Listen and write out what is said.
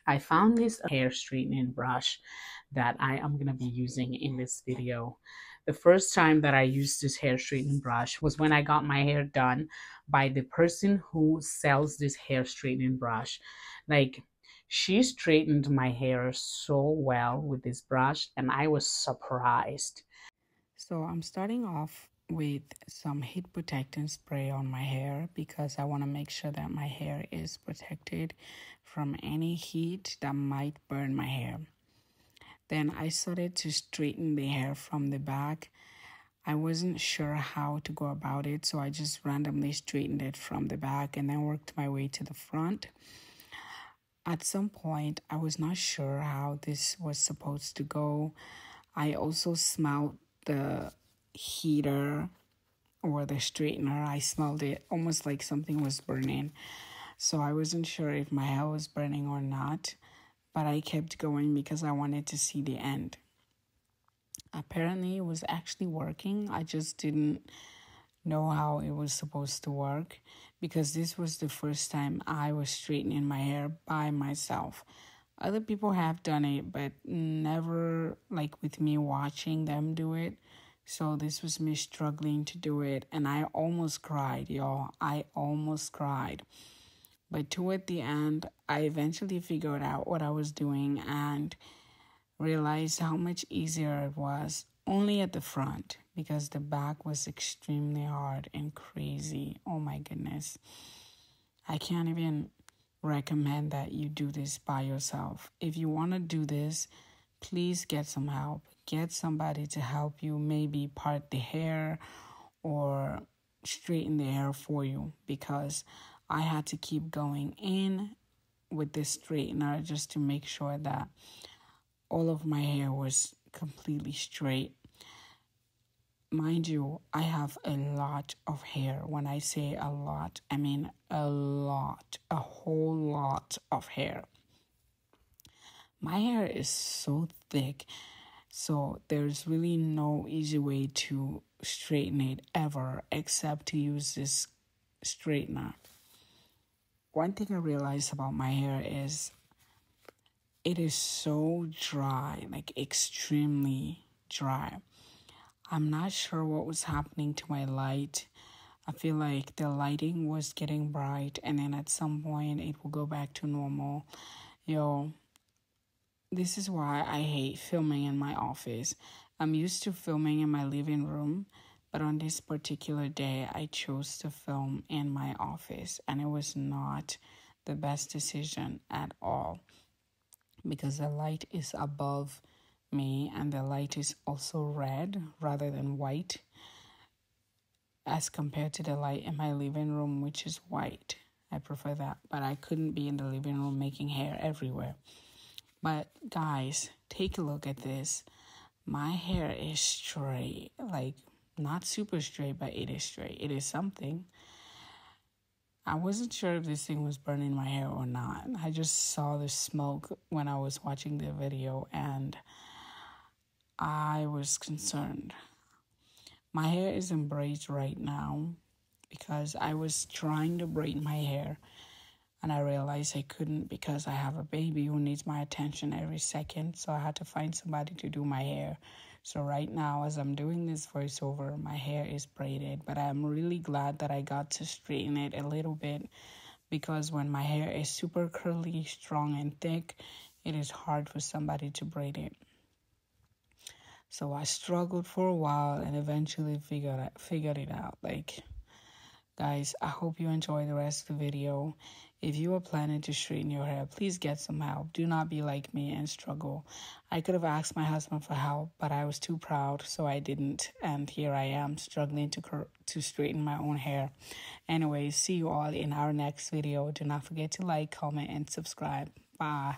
I found this hair straightening brush that I am going to be using in this video. The first time that I used this hair straightening brush was when I got my hair done by the person who sells this hair straightening brush. Like, she straightened my hair so well with this brush, and I was surprised. So I'm starting off with some heat protectant spray on my hair because I want to make sure that my hair is protected from any heat that might burn my hair. Then I started to straighten the hair from the back. I wasn't sure how to go about it, so I just randomly straightened it from the back and then worked my way to the front. At some point, I was not sure how this was supposed to go. I also smelled the heater or the straightener. I smelled it almost like something was burning. So I wasn't sure if my hair was burning or not, but I kept going because I wanted to see the end. Apparently, it was actually working. I just didn't know how it was supposed to work because this was the first time I was straightening my hair by myself. Other people have done it, but never like with me watching them do it. So this was me struggling to do it, and I almost cried, y'all. I almost cried. But toward the end, I eventually figured out what I was doing and realized how much easier it was only at the front because the back was extremely hard and crazy. Oh my goodness. I can't even recommend that you do this by yourself. If you want to do this, please get some help. Get somebody to help you, maybe part the hair or straighten the hair for you, because I had to keep going in with this straightener just to make sure that all of my hair was completely straight. Mind you, I have a lot of hair. When I say a lot, I mean a lot, a whole lot of hair. My hair is so thick, so there's really no easy way to straighten it ever except to use this straightener. One thing I realized about my hair is it is so dry, like extremely dry. I'm not sure what was happening to my light. I feel like the lighting was getting bright and then at some point it will go back to normal. Yo, this is why I hate filming in my office. I'm used to filming in my living room, but on this particular day, I chose to film in my office, and it was not the best decision at all because the light is above me and the light is also red rather than white as compared to the light in my living room, which is white. I prefer that, but I couldn't be in the living room making hair everywhere. But guys, take a look at this. My hair is straight, like not super straight, but it is straight. It is something. I wasn't sure if this thing was burning my hair or not. I just saw the smoke when I was watching the video and I was concerned. My hair is in braids right now because I was trying to braid my hair and I realized I couldn't because I have a baby who needs my attention every second. So I had to find somebody to do my hair. So right now, as I'm doing this voiceover, my hair is braided. But I'm really glad that I got to straighten it a little bit because when my hair is super curly, strong, and thick, it is hard for somebody to braid it. So I struggled for a while and eventually figured it out. Like, guys, I hope you enjoy the rest of the video. If you are planning to straighten your hair, please get some help. Do not be like me and struggle. I could have asked my husband for help, but I was too proud, so I didn't. And here I am struggling to straighten my own hair. Anyways, see you all in our next video. Do not forget to like, comment, and subscribe. Bye.